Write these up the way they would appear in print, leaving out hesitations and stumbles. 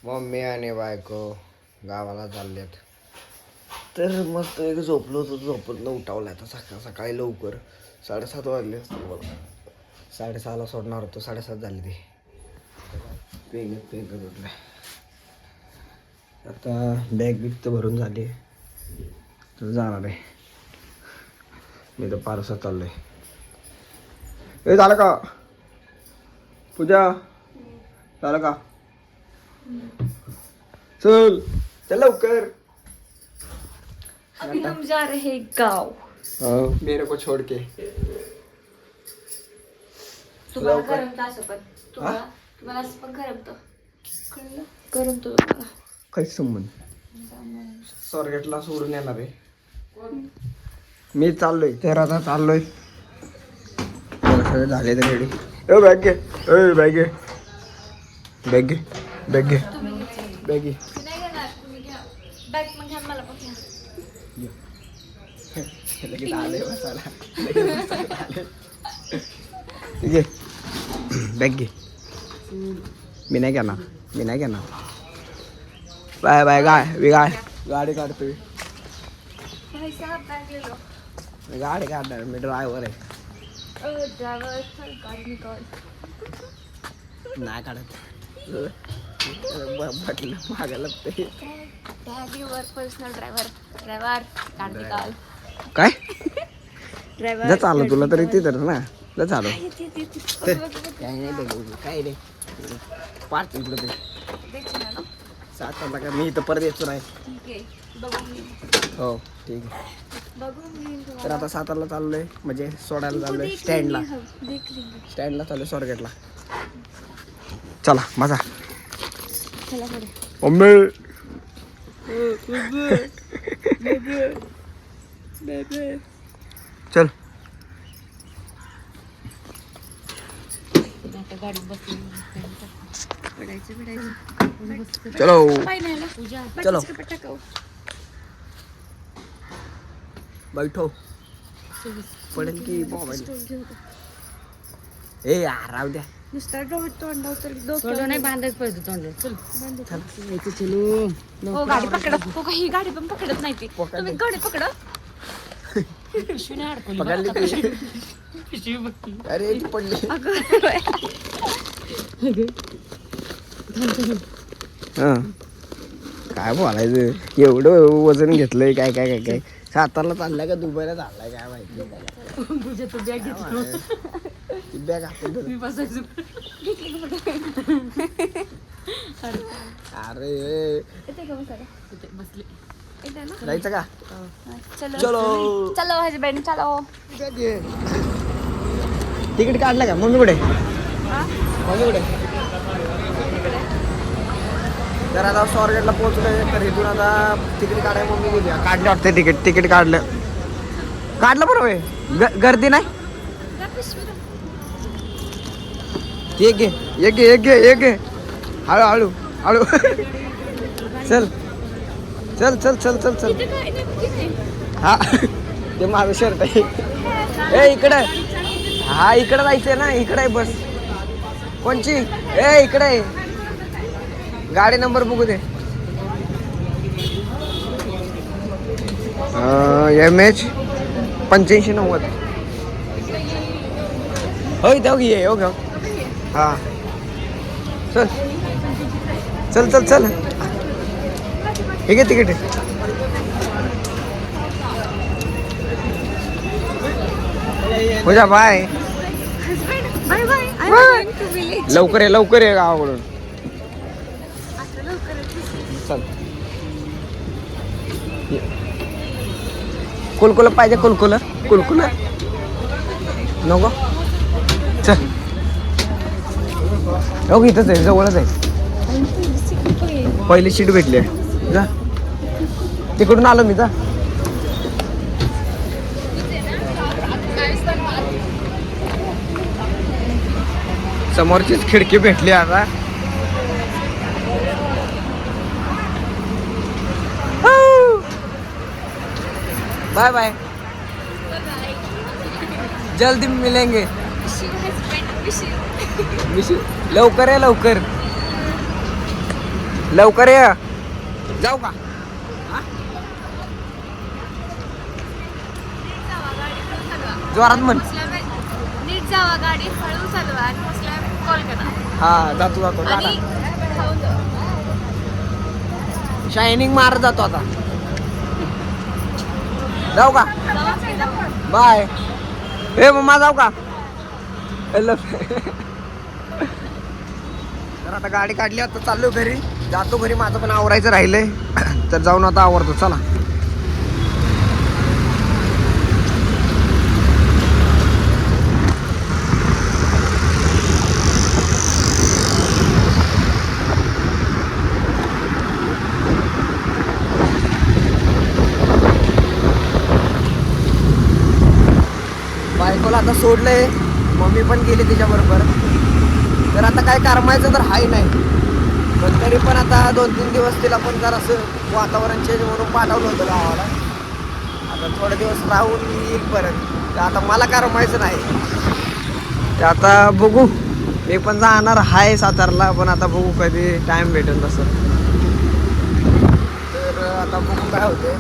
Mummy आणि बायको गावाला चाललेत. तर मस्त एक झोपलो होतो, झोपतलं उठावलं आता सकाळी लवकर 7:30 वाजले असते मला. 6:30ला सोडणार होतो, 7:30 झाले ते. पेंगत उठलं. आता बॅग बिग तर भरून झाली तर जाणार आहे. मी तर पारसा चाललोय. हे झालं का पूजा? झालं का? चल चल लवकर. अभी हम जा रहे गाँव. मेरे को छोड़ के. तुम्हाला करमत असं पण तुम्हाला असं पण करमत. कळलं? करमतो तुम्हाला. काहीच संबंध. स्वर्गेटला सोडून येणार आहे. मी चाललोय तर आता चाललोय. सगळे झाले तर रेडी. ए बॅग घे, ए बॅग घे, बॅग घे, बॅग घे, बॅग घे. नाही घेणार तुम्ही घ्या. बॅग मग घ्या मला पण घ्या. लगेच आले बसायला. ठीक आहे बॅग घे. मी नाही घेणार, मी नाही घेणार. Bye bye. गाडी काढतोय. भाई साहब बॅग ले लो. गाडी काढणार मी, ड्रायव्हर आहे. ड्रायव्हर चल गाडी निकाल. नाही काढत. म्हटलं मागा लागते. ड्रायव्हर पर्सनल ड्रायव्हर गाडी निकाल. काय ड्रायव्हर चालू तुला तरी ते तर ना जा चालू. देख काय नाही बघ काय रे पाच इकडं ते ना. 7 का मी इथं परत येतो नाही. ठीक आहे बघून घेईन. हो ठीक आहे. बघून घेईन तर तुम्हाला. आता 7ला चाललोय, म्हणजे सोडायला चाललोय स्टँडला चाललोय स्वारगेटला. चला माझा चला पुढे. मम्मी चल. गाडी बसली चलो चलो चलो बैठो. पडेल की मोबाईल. ए यार राहू द्या. नुसता तोंडावर नाही बांधायच पाहिजे तोंडावर. चल चलो. हो गाडी पकडत. हो ही गाडी पण पकडत नाही ती. तुम्ही गाडी पकडा. पिशवी नाही अडकवली. पकडली ती. पिशवी बघती. अरे ती पडली. काय बोलायचं, एवढं वजन घेतलंय. काय काय काय काय सातारला चाललाय का दुबईला चाललाय काय माहिती. तुझ्या तू बॅग घेतली. ती बॅग आपण मी बसायचो. अरे बसले. जायचं का? चलो चलो चलो हजबंड चलो. तिकीट काढलं का? मम्मी कुठे? मम्मी कुठे? तर आता स्वारगेटला पोहोचलोय. तर इथून आता तिकीट काढायला मम्मी गेली. काढलं वाटतं तिकीट काढलं बरोबर आहे. गर्दी नाही. एक घे हळू चल चल चल चल चल चल. हा ते माझं शर्ट आहे. ए इकडे. हा इकडे जायचंय ना. इकडे आहे बस. कोणची? ए इकडे आहे. गाडी नंबर बघू दे. MH 8590. होय जाऊ घे. हो घेऊ. हा चल चल चल चल. हे घे तिकीट. हो जा. बाय. Bye bye. लवकर ये गावाकडून. चल. कुलकुल पाहिजे. कुलकुल नको. चल हो इथंच आहे, जवळच आहे. पहिली सीट भेटली आहे. जा तिकडून आलो मी. जा समोरचीच खिडकी भेटली आता. Bye bye. जल्दी मिलेंगे. लवकर आहे लवकर. लवकर ये. जाऊ का? जोरात म्हण. नीट जावा, गाडी हळू चालवा आणि पोचल्यावर कॉल करा. हा जातो जातो. आणि खाऊन जावा. शायनिंग मार जातो आता. जाऊ का? जावा काय जावा. बाय. ए मम्मा जाऊ का? हॅलो. तर आता गाडी काढली, आता चाललो घरी. जातो घरी, माझं पण आवरायचं राहिलंय. तर जाऊन आता आवरतो. चला. बायकोला आता सोडलंय, मम्मी पण गेली तिच्याबरोबर. तर आता काय करमायचं तर हाय नाही, पण तरी पण आता 2-3 दिवस तिला पण जर असं वातावरण चेंज म्हणून पाठवलं होतं गावाला. आता थोडे दिवस राहून येईल परत. तर आता मला करमायचं नाही. ते आता बघू, मी पण जाणार आहे सातारला, पण आता बघू कधी टाइम भेटेल तसं. तर आता बघू काय होते.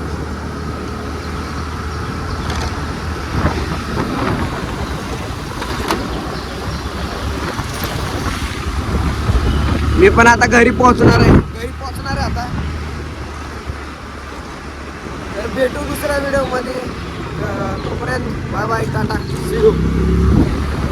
मी पण आता घरी पोहोचणार आहे. आता. तर भेटू दुसऱ्या व्हिडिओ मध्ये. तोपर्यंत bye bye, tata, see you.